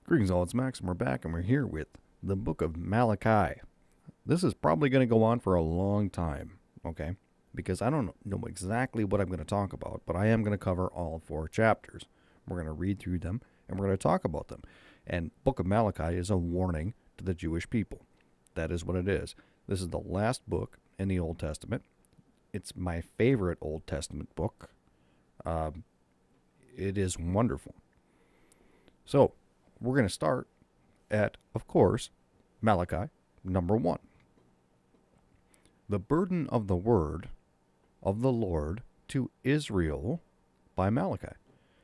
Greetings all, it's Max and we're back and we're here with the book of Malachi. This is probably going to go on for a long time, okay? Because I don't know exactly what I'm going to talk about, but I am going to cover all 4 chapters. We're going to read through them and we're going to talk about them. And book of Malachi is a warning to the Jewish people. That is what it is. This is the last book in the Old Testament. It's my favorite Old Testament book. It is wonderful. So, we're going to start at, of course, Malachi, number 1. The burden of the word of the Lord to Israel by Malachi.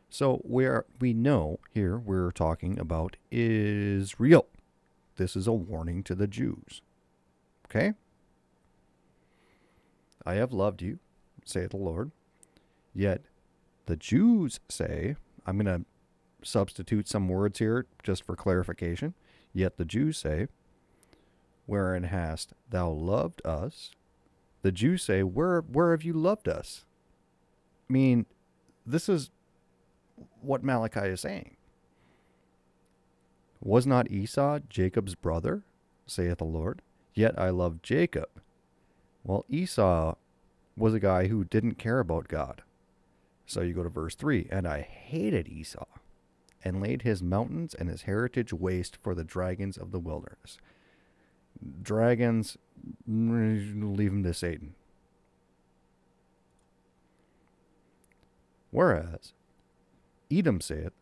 So we know here we're talking about Israel. This is a warning to the Jews. Okay? I have loved you, saith the Lord. Yet the Jews say, I'm going to substitute some words here just for clarification. Yet the Jews say, wherein hast thou loved us? The Jews say, where have you loved us? I mean, this is what Malachi is saying. Was not Esau Jacob's brother, saith the Lord? Yet I loved Jacob. Well, Esau was a guy who didn't care about God. So you go to verse 3, and I hated Esau, and laid his mountains and his heritage waste for the dragons of the wilderness. Dragons, leave them to Satan. Whereas Edom saith,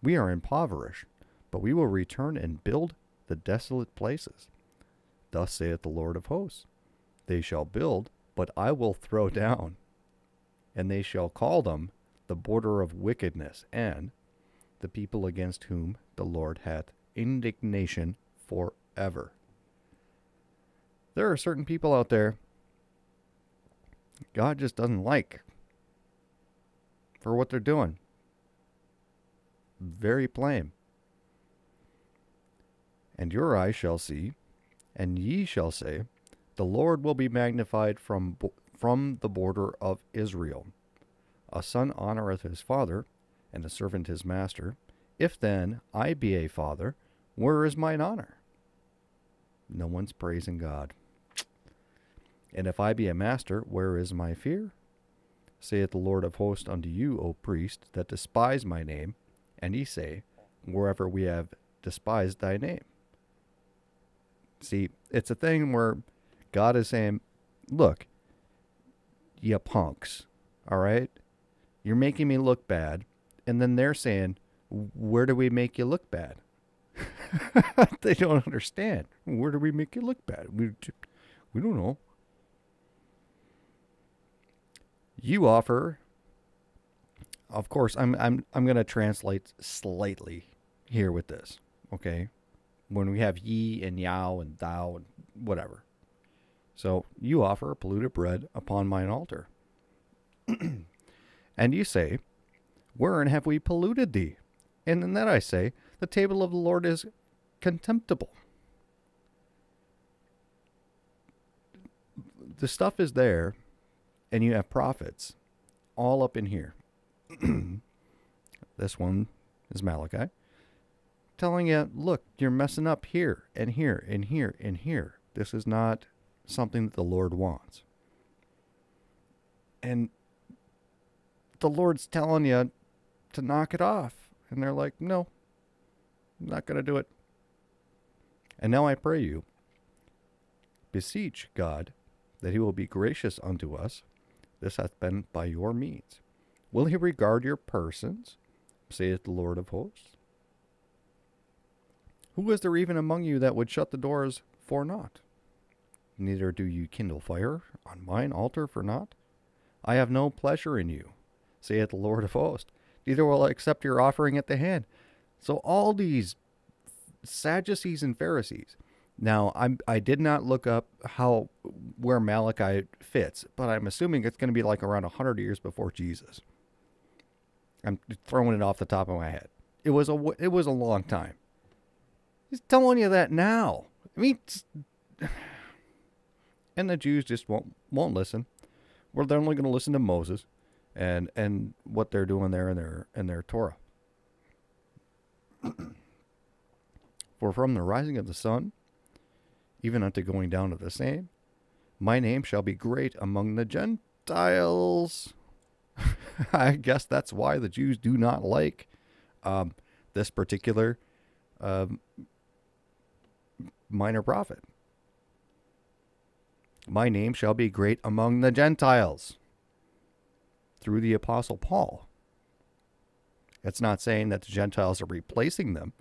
we are impoverished, but we will return and build the desolate places. Thus saith the Lord of hosts, they shall build, but I will throw down, and they shall call them the border of wickedness, and the people against whom the Lord hath indignation forever. There are certain people out there God just doesn't like for what they're doing. Very plain. And your eyes shall see, and ye shall say, the Lord will be magnified from the border of Israel. A son honoreth his father, and a servant his master. If then I be a father, where is mine honor? No one's praising God. And if I be a master, where is my fear? Saith the Lord of hosts unto you, O priest, that despise my name. And ye say, wherever we have despised thy name. See, it's a thing where God is saying, look, you punks, all right? You're making me look bad. And then they're saying, where do we make you look bad? They don't understand. Where do we make you look bad? We don't know. You offer, of course, I'm going to translate slightly here with this, okay? When we have ye and yow and thou and whatever. So, you offer polluted bread upon mine altar. And you say, wherein have we polluted thee? And in that I say, the table of the Lord is contemptible. The stuff is there, and you have prophets all up in here. This one is Malachi, telling you, look, you're messing up here, and here, and here, and here. This is not something that the Lord wants. And the Lord's telling you to knock it off. And they're like, no, I'm not going to do it. And now I pray you, beseech God that he will be gracious unto us. This hath been by your means. Will he regard your persons, saith the Lord of hosts? Who is there even among you that would shut the doors for naught? Neither do you kindle fire on mine altar for naught. I have no pleasure in you, saith the Lord of hosts. Neither will I accept your offering at the hand. So all these Sadducees and Pharisees. Now, I did not look up where Malachi fits, but I'm assuming it's going to be like around 100 years before Jesus. I'm throwing it off the top of my head. It was a long time. He's telling you that now. I mean, and the Jews just won't listen. Well, they're only going to listen to Moses and what they're doing there in their Torah. For from the rising of the sun, even unto going down of the same, my name shall be great among the Gentiles. I guess that's why the Jews do not like this particular minor prophet. My name shall be great among the Gentiles. Through the Apostle Paul. It's not saying that the Gentiles are replacing them.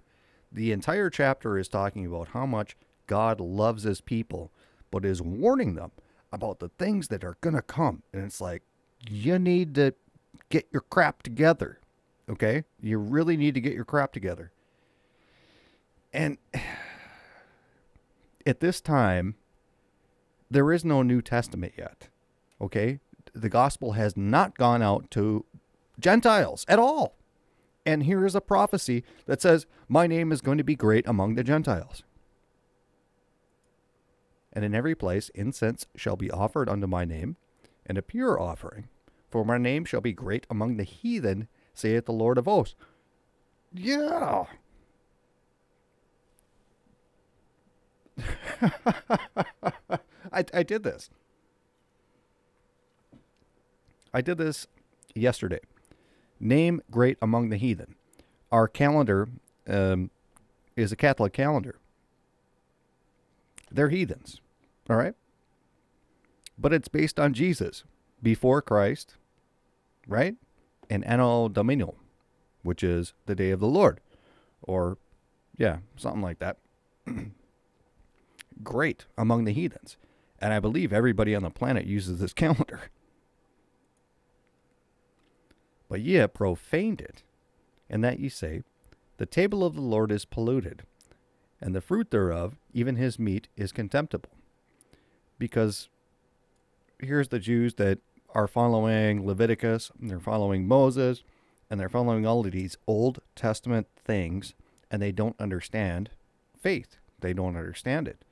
The entire chapter is talking about how much God loves his people, but is warning them about the things that are going to come. And it's like, you need to get your crap together. Okay? You really need to get your crap together. And at this time, there is no New Testament yet. Okay? The gospel has not gone out to Gentiles at all. And here is a prophecy that says, my name is going to be great among the Gentiles. And in every place incense shall be offered unto my name, and a pure offering. For my name shall be great among the heathen, saith the Lord of hosts. Yeah. I did this. I did this yesterday. Name great among the heathen. Our calendar is a Catholic calendar. They're heathens. All right? But it's based on Jesus. Before Christ. Right? And Anno Domini, which is the day of the Lord. Or, yeah, something like that. Great among the heathens. And I believe everybody on the planet uses this calendar. But ye have profaned it, and that ye say, the table of the Lord is polluted, and the fruit thereof, even his meat, is contemptible. Because here's the Jews that are following Leviticus, and they're following Moses, and they're following all of these Old Testament things, and they don't understand faith. They don't understand it.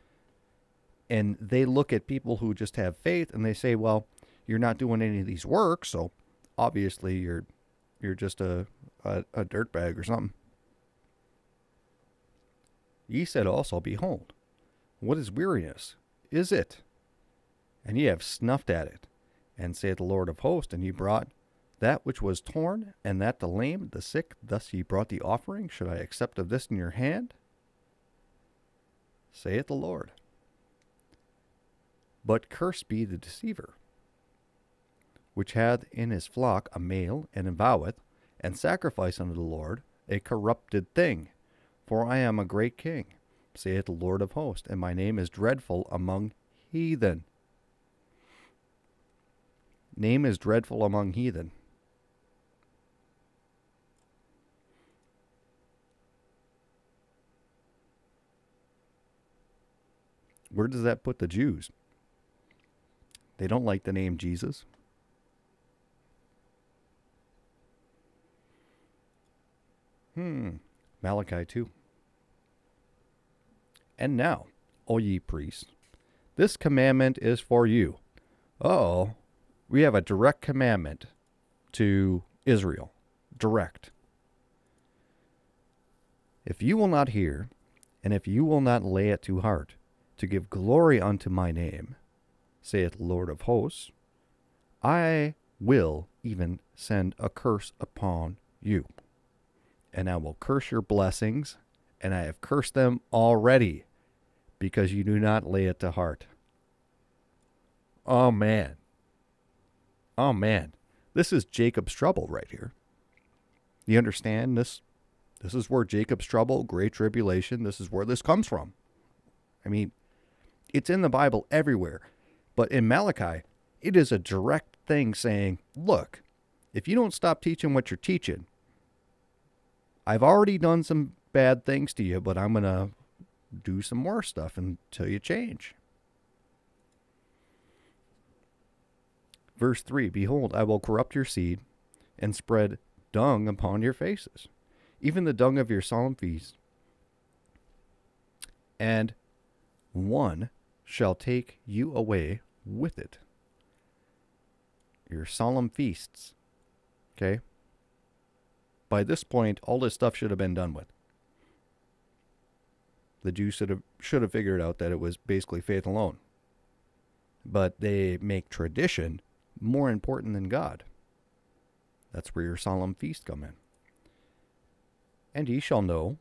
And they look at people who just have faith, and they say, well, you're not doing any of these works, so obviously you're just a dirtbag or something. Ye said also, behold, what is weariness? Is it? And ye have snuffed at it. And saith the Lord of hosts, and ye brought that which was torn, and that the lame, the sick, thus ye brought the offering. Should I accept of this in your hand? Saith the Lord. But cursed be the deceiver, which hath in his flock a male, and voweth, and sacrifice unto the Lord a corrupted thing. For I am a great king, saith the Lord of hosts, and my name is dreadful among heathen. Name is dreadful among heathen. Where does that put the Jews? They don't like the name Jesus. Malachi 2. And now, O ye priests, this commandment is for you. Uh-oh. We have a direct commandment to Israel. Direct. If you will not hear, and if you will not lay it to heart, to give glory unto my name, saith the Lord of hosts, I will even send a curse upon you. And I will curse your blessings, and I have cursed them already, because you do not lay it to heart. Oh, man. Oh, man. This is Jacob's trouble right here. You understand this? This is where Jacob's trouble, great tribulation, this is where this comes from. I mean, it's in the Bible everywhere. But in Malachi, it is a direct thing saying, look, if you don't stop teaching what you're teaching, I've already done some bad things to you, but I'm going to do some more stuff until you change. Verse 3, behold, I will corrupt your seed and spread dung upon your faces, even the dung of your solemn feasts. And one shall take you away with it. Your solemn feasts. Okay? By this point, all this stuff should have been done with. The Jews should have figured out that it was basically faith alone. But they make tradition more important than God. That's where your solemn feasts come in. And ye shall know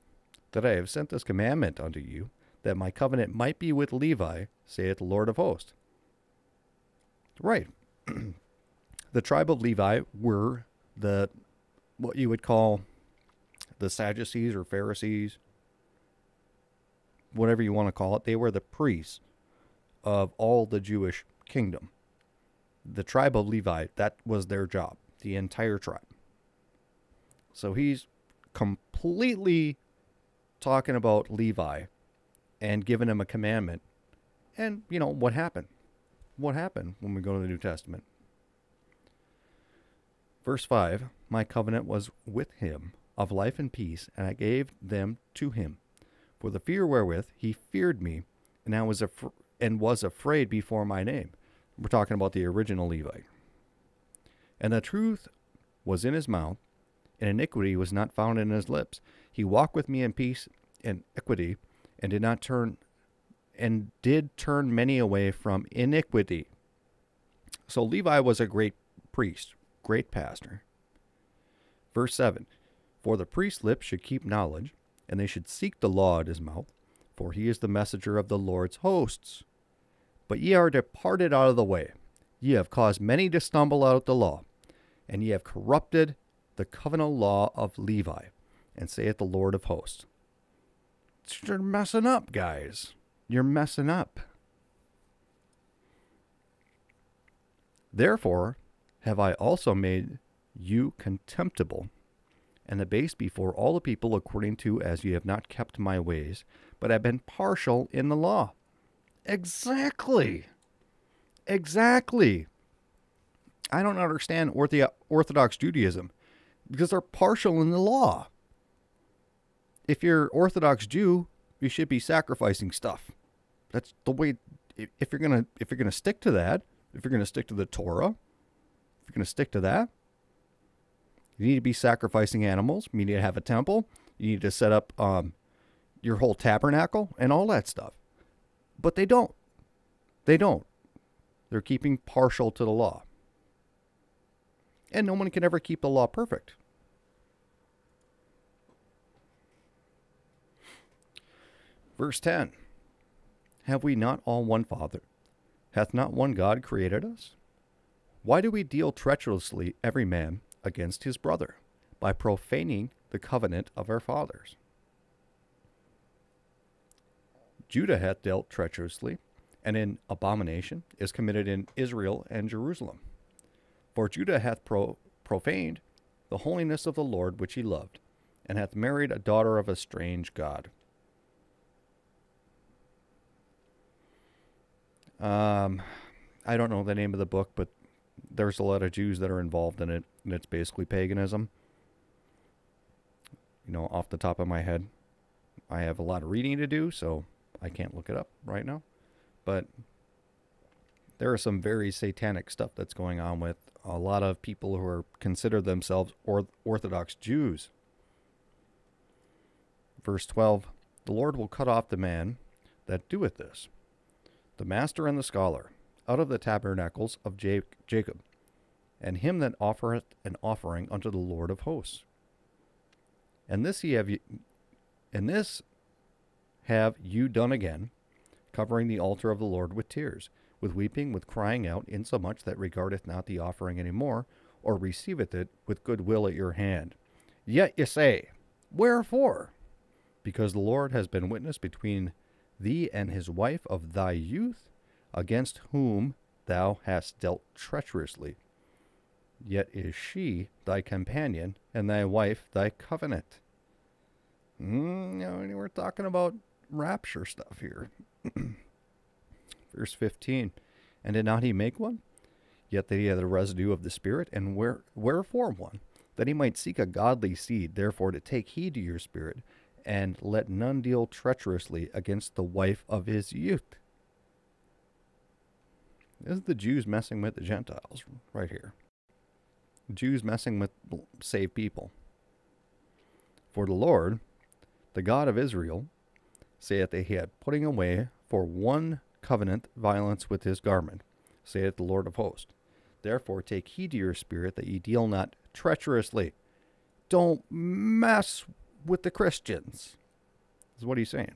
that I have sent this commandment unto you, that my covenant might be with Levi, saith the Lord of hosts. Right. The tribe of Levi were what you would call the Sadducees or Pharisees, whatever you want to call it. They were the priests of all the Jewish kingdom. The tribe of Levi, that was their job, the entire tribe. So he's completely talking about Levi and giving him a commandment. And, what happened? What happened when we go to the New Testament? Verse 5, my covenant was with him of life and peace, and I gave them to him. For the fear wherewith he feared me, and I was was afraid before my name. We're talking about the original Levi. And the truth was in his mouth, and iniquity was not found in his lips. He walked with me in peace and equity, and did turn many away from iniquity. So Levi was a great priest, great pastor. Verse 7, for the priest's lips should keep knowledge, and they should seek the law at his mouth, for he is the messenger of the Lord's hosts. But ye are departed out of the way. Ye have caused many to stumble out of the law, and ye have corrupted the covenant law of Levi, and saith the Lord of hosts. You're messing up, guys. You're messing up. Therefore have I also made you contemptible, and abased before all the people, according to as ye have not kept my ways, but have been partial in the law. Exactly. I don't understand Orthodox Judaism, because they're partial in the law. If you're Orthodox Jew, you should be sacrificing stuff. That's the way. If you're gonna stick to that, if you're gonna stick to the Torah, if you're gonna stick to that, you need to be sacrificing animals. You need to have a temple. You need to set up your whole tabernacle and all that stuff. But they don't. They're keeping partial to the law. And no one can ever keep the law perfect. Verse 10. Have we not all one Father? Hath not one God created us? Why do we deal treacherously every man against his brother, by profaning the covenant of our fathers? Judah hath dealt treacherously, and in abomination is committed in Israel and Jerusalem. For Judah hath profaned the holiness of the Lord which he loved, and hath married a daughter of a strange god. I don't know the name of the book, but there's a lot of Jews that are involved in it, and it's basically paganism. Off the top of my head, I have a lot of reading to do, so I can't look it up right now. But there are some very satanic stuff that's going on with a lot of people who are consider themselves Orthodox Jews. Verse 12, the Lord will cut off the man that doeth this, the master and the scholar, out of the tabernacles of Jacob, and him that offereth an offering unto the Lord of hosts. And this have you done again, covering the altar of the Lord with tears, with weeping, with crying out, insomuch that regardeth not the offering any more, or receiveth it with good will at your hand. Yet ye say, wherefore? Because the Lord has been witness between thee and his wife of thy youth, against whom thou hast dealt treacherously. Yet is she thy companion, and thy wife thy covenant. We're talking about rapture stuff here. Verse 15, and did not he make one? Yet that he had the residue of the Spirit, and wherefore one? That he might seek a godly seed, therefore to take heed to your spirit, and let none deal treacherously against the wife of his youth. This is the Jews messing with the Gentiles right here. Jews messing with saved people. For the Lord, the God of Israel, saith he had putting away for one covenant violence with his garment, saith the Lord of hosts. Therefore take heed to your spirit that ye deal not treacherously. Don't mess with the Christians, is what he's saying.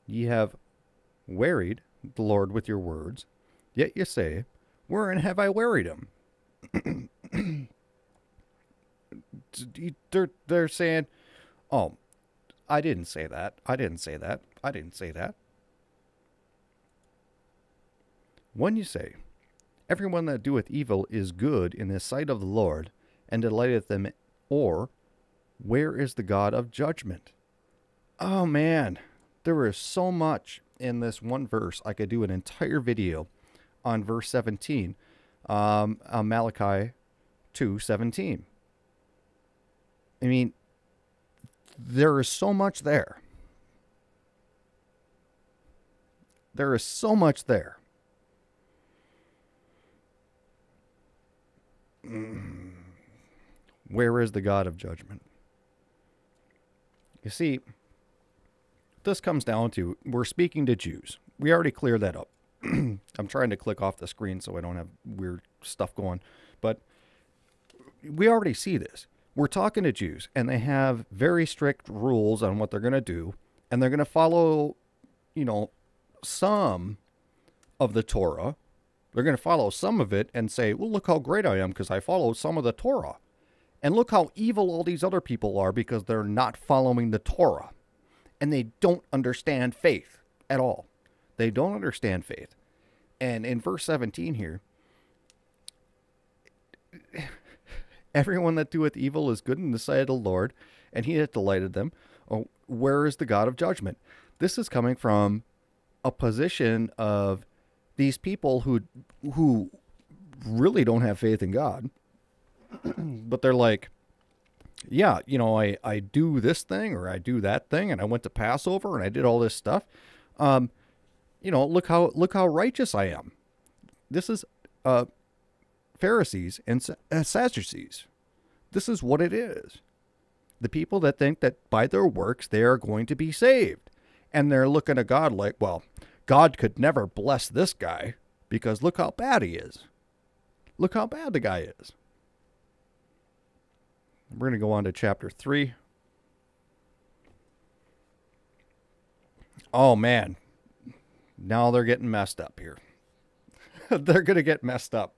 Ye have wearied the Lord with your words, yet ye say, wherein have I wearied him? They're saying, oh, I didn't say that. I didn't say that. I didn't say that. When you say, everyone that doeth evil is good in the sight of the Lord, and delighteth them, or, where is the God of judgment? Oh man, there is so much in this one verse. I could do an entire video on verse 17, on Malachi 2:17. I mean, there is so much there. There is so much there. Where is the God of judgment? You see, this comes down to, we're speaking to Jews. We already cleared that up. I'm trying to click off the screen so I don't have weird stuff going. But we already see this. We're talking to Jews, and they have very strict rules on what they're going to do. And they're going to follow, some of the Torah. They're going to follow some of it and say, well, look how great I am because I follow some of the Torah. And look how evil all these other people are because they're not following the Torah. And they don't understand faith at all. They don't understand faith. And in verse 17 here, everyone that doeth evil is good in the sight of the Lord, and he hath delighted them. Oh, where is the God of judgment? This is coming from a position of these people who really don't have faith in God, but they're like, yeah, I do this thing or I do that thing, and I went to Passover and I did all this stuff. Look how righteous I am. This is Pharisees and Sadducees. This is what it is. The people that think that by their works they are going to be saved, and they're looking at God like, well, God could never bless this guy because look how bad he is. Look how bad the guy is. We're going to go on to chapter 3. Oh, man. Now they're getting messed up here. They're going to get messed up.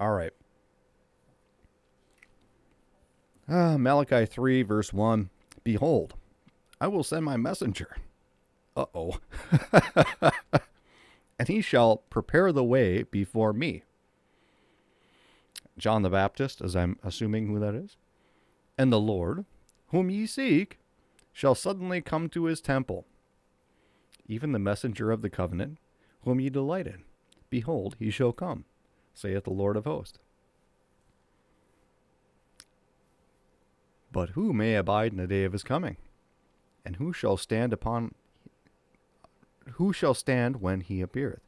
All right. Malachi 3, verse 1. Behold, I will send my messenger. Uh-oh. And he shall prepare the way before me. John the Baptist, as I'm assuming who that is. And the Lord, whom ye seek, shall suddenly come to his temple. Even the messenger of the covenant, whom ye delighted. Behold, he shall come, saith the Lord of hosts. But who may abide in the day of his coming? And who shall stand when he appeareth?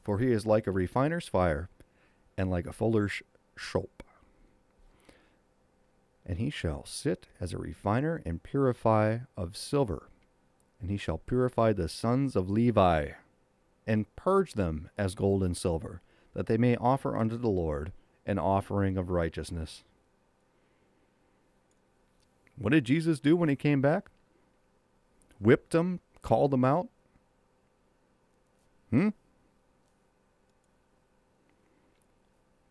For he is like a refiner's fire, and like a fuller's soap. And he shall sit as a refiner and purify of silver. And he shall purify the sons of Levi, and purge them as gold and silver, that they may offer unto the Lord an offering of righteousness. What did Jesus do when he came back? Whipped them, called them out?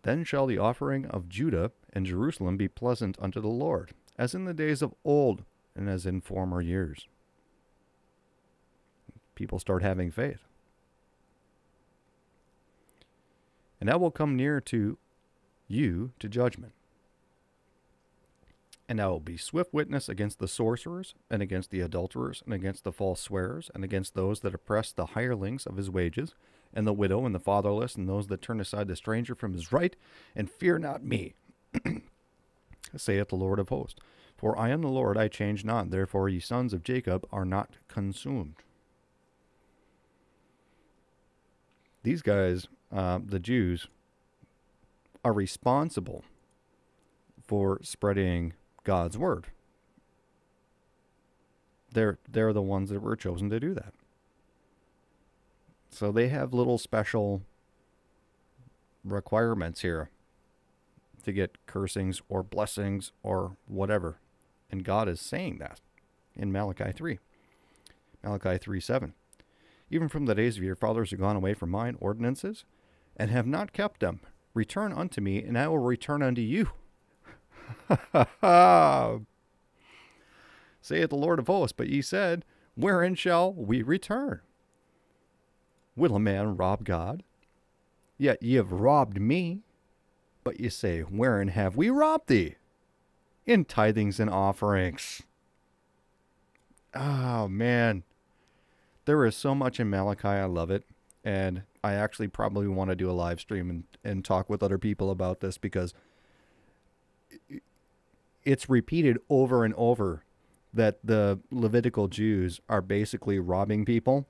Then shall the offering of Judah and Jerusalem be pleasant unto the Lord, as in the days of old and as in former years. People start having faith. And that will come near to you to judgment. And I will be swift witness against the sorcerers, and against the adulterers, and against the false swearers, and against those that oppress the hirelings of his wages, and the widow, and the fatherless, and those that turn aside the stranger from his right, and fear not me, saith the Lord of hosts. For I am the Lord, I change not. Therefore ye sons of Jacob are not consumed. These guys, the Jews, are responsible for spreading God's word. They're the ones that were chosen to do that. So they have little special requirements here to get cursings or blessings or whatever. And God is saying that in Malachi 3. Malachi 3:7. Even from the days of your fathers who gone away from mine ordinances, and have not kept them, return unto me, and I will return unto you. Saith the Lord of hosts, but ye said, wherein shall we return? Will a man rob God? Yet ye have robbed me. But ye say, wherein have we robbed thee? In tithings and offerings. Oh, man. There is so much in Malachi. I love it. And I actually probably want to do a live stream and talk with other people about this, because it's repeated over and over that the Levitical Jews are basically robbing people.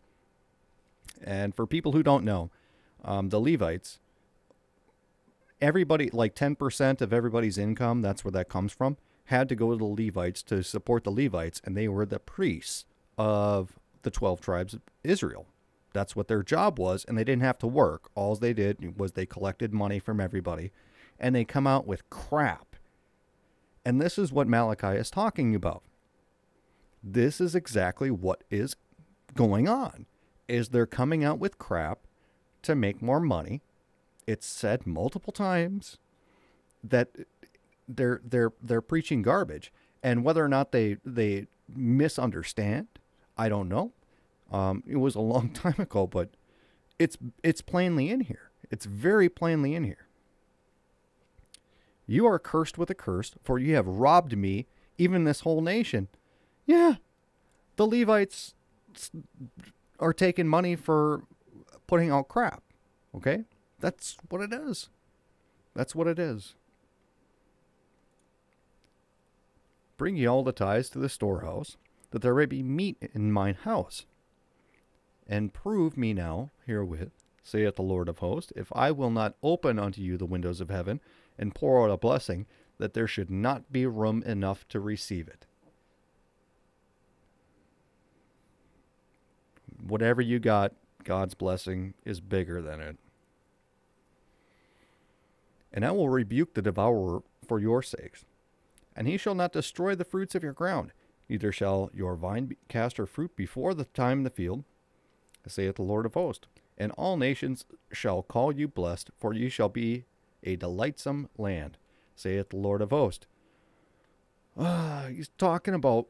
And for people who don't know, the Levites, everybody, like 10% of everybody's income, that's where that comes from, had to go to the Levites to support the Levites, and they were the priests of the 12 tribes of Israel. That's what their job was, and they didn't have to work. All they did was they collected money from everybody, and they come out with crap. And this is what Malachi is talking about. This is exactly what is going on, is they're coming out with crap to make more money. It's said multiple times that they're preaching garbage, and whether or not they misunderstand, I don't know. It was a long time ago, but it's plainly in here. It's very plainly in here. You are cursed with a curse, for you have robbed me, even this whole nation. Yeah, the Levites are taking money for putting out crap. Okay? That's what it is. That's what it is. Bring ye all the tithes to the storehouse, that there may be meat in mine house. And prove me now herewith, saith the Lord of hosts, if I will not open unto you the windows of heaven, and pour out a blessing, that there should not be room enough to receive it. Whatever you got, God's blessing is bigger than it. And I will rebuke the devourer for your sakes, and he shall not destroy the fruits of your ground, neither shall your vine cast her fruit before the time in the field, saith the Lord of hosts. And all nations shall call you blessed, for ye shall be a delightsome land, saith the Lord of hosts. He's talking about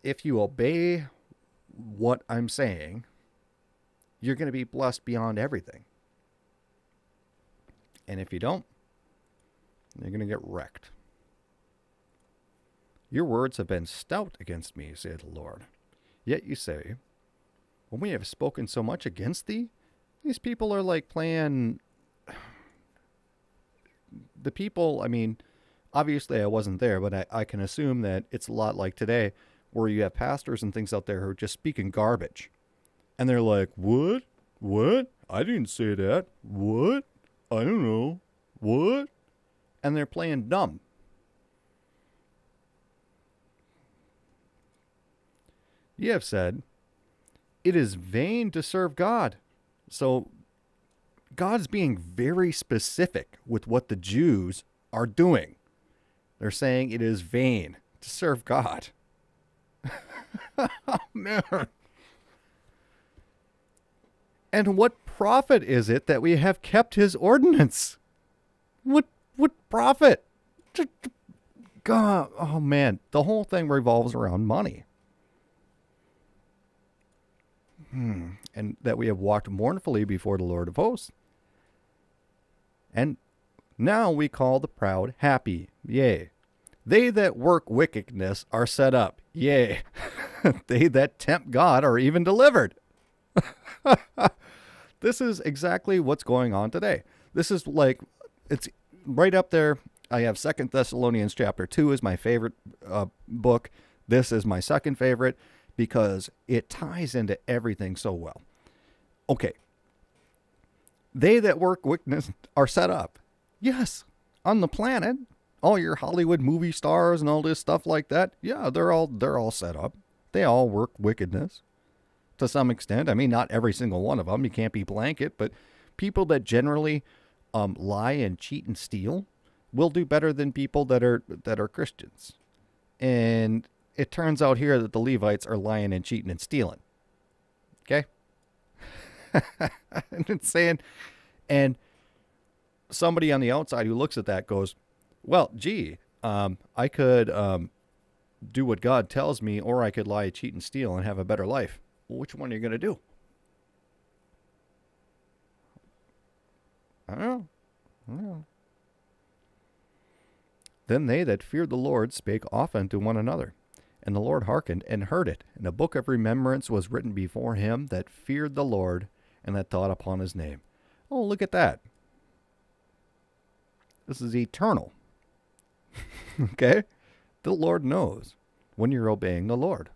if you obey what I'm saying, you're going to be blessed beyond everything. And if you don't, you're going to get wrecked. Your words have been stout against me, saith the Lord. Yet you say, when we have spoken so much against thee, these people are like playing... The people, I mean, obviously I wasn't there, but I can assume that it's a lot like today, where you have pastors and things out there who are just speaking garbage. And they're like, what? What? I didn't say that. What? I don't know. What? And they're playing dumb. Ye have said, it is vain to serve God. So God's being very specific with what the Jews are doing. They're saying it is vain to serve God. Oh, man. And what profit is it that we have kept his ordinance? What profit? God, oh man, the whole thing revolves around money. And that we have walked mournfully before the Lord of hosts. And now we call the proud happy. Yea. They that work wickedness are set up. Yea. They that tempt God are even delivered. This is exactly what's going on today. This is like, it's right up there. I have 2 Thessalonians chapter 2 is my favorite book. This is my second favorite because it ties into everything so well. Okay. They that work wickedness are set up. Yes, on the planet, All your Hollywood movie stars and all this stuff like that, yeah, they're all set up. They all work wickedness to some extent. I mean, not every single one of them. You can't be blanket, but people that generally lie and cheat and steal will do better than people that are Christians. And it turns out here that the Levites are lying and cheating and stealing. Okay? And it's saying, and somebody on the outside who looks at that goes, well, gee, I could do what God tells me, or I could lie, cheat, and steal and have a better life. Well, which one are you going to do? I don't know. Then they that feared the Lord spake often to one another. And the Lord hearkened and heard it. And a book of remembrance was written before him that feared the Lord and that thought upon his name. Oh, look at that. This is eternal. Okay? The Lord knows when you're obeying the Lord.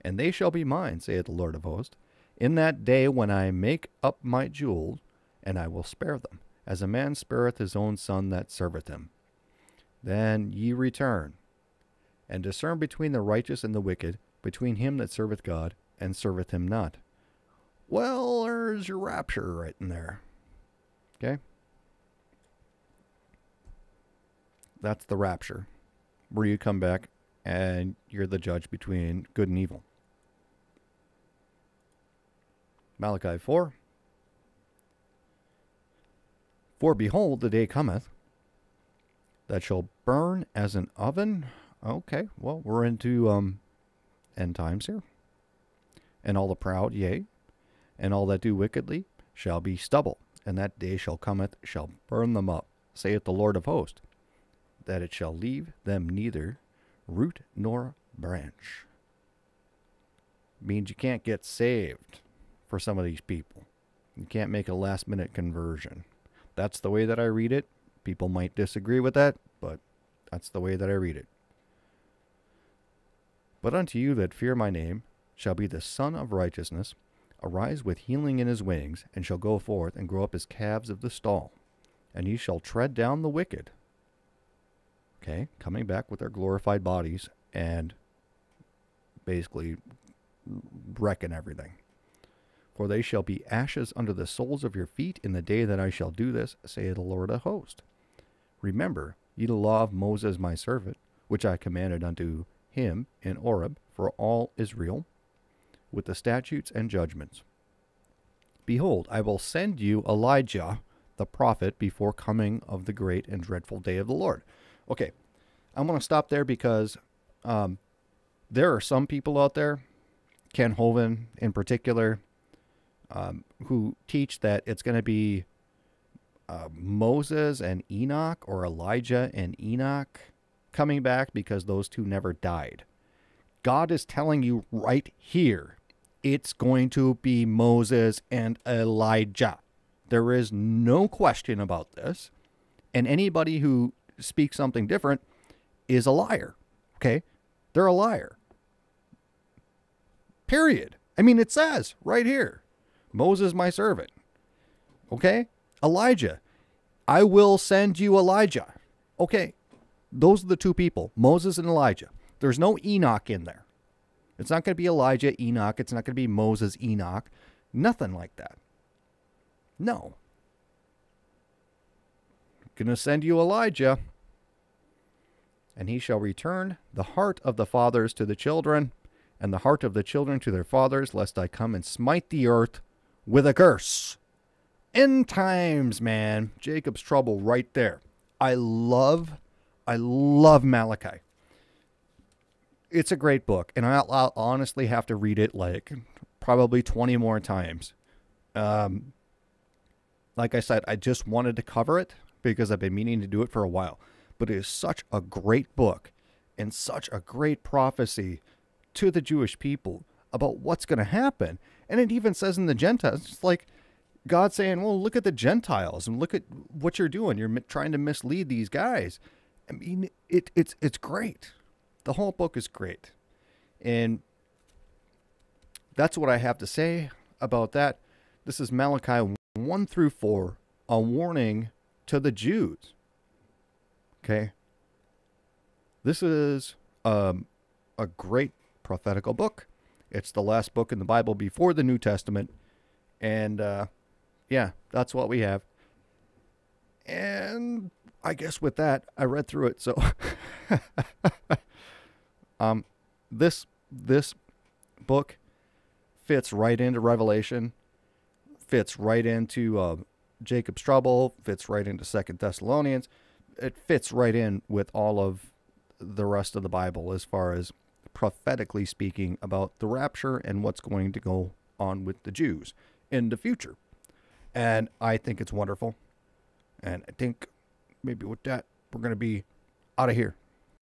And they shall be mine, saith the Lord of hosts, in that day when I make up my jewels, and I will spare them, as a man spareth his own son that serveth him. Then ye return, and discern between the righteous and the wicked, between him that serveth God and serveth him not. Well, there's your rapture right in there. Okay? That's the rapture, where you come back and you're the judge between good and evil. Malachi 4. For behold, the day cometh that shall burn as an oven. Okay, well, we're into end times here. And all the proud, yea, and all that do wickedly shall be stubble. And that day shall cometh, shall burn them up, saith the Lord of hosts, that it shall leave them neither root nor branch. Means you can't get saved for some of these people. You can't make a last-minute conversion. That's the way that I read it. People might disagree with that, but that's the way that I read it. But unto you that fear my name shall be the Son of Righteousness, arise with healing in his wings, and shall go forth and grow up his calves of the stall. And he shall tread down the wicked. Okay, coming back with their glorified bodies and basically wrecking everything. For they shall be ashes under the soles of your feet in the day that I shall do this, saith the Lord of hosts. Remember ye the law of Moses my servant, which I commanded unto him in Horeb for all Israel, with the statutes and judgments. Behold, I will send you Elijah the prophet before coming of the great and dreadful day of the Lord. Okay, I'm going to stop there because there are some people out there, Ken Hovind in particular, who teach that it's going to be Moses and Enoch, or Elijah and Enoch coming back because those two never died. God is telling you right here, it's going to be Moses and Elijah. There is no question about this. And anybody who speaks something different is a liar. Okay? They're a liar. Period. I mean, it says right here, Moses my servant. Okay? Elijah. I will send you Elijah. Okay. Those are the two people, Moses and Elijah. There's no Enoch in there. It's not going to be Elijah, Enoch. It's not going to be Moses, Enoch. Nothing like that. No. I'm going to send you Elijah. And he shall return the heart of the fathers to the children, and the heart of the children to their fathers, lest I come and smite the earth with a curse. End times, man. Jacob's trouble right there. I love Malachi. It's a great book, and I'll honestly have to read it like probably 20 more times. Like I said, I just wanted to cover it because I've been meaning to do it for a while. But it is such a great book and such a great prophecy to the Jewish people about what's going to happen. And it even says in the Gentiles, it's like God saying, well, look at the Gentiles and look at what you're doing. You're trying to mislead these guys. I mean, it's great. The whole book is great. And that's what I have to say about that. This is Malachi 1 through 4, a warning to the Jews. Okay? This is a great prophetical book. It's the last book in the Bible before the New Testament. And, yeah, that's what we have. And I guess with that, I read through it. So, this book fits right into Revelation, fits right into Jacob's trouble, fits right into 2 Thessalonians. It fits right in with all of the rest of the Bible as far as prophetically speaking about the rapture and what's going to go on with the Jews in the future. And I think it's wonderful. And I think maybe with that, we're going to be out of here.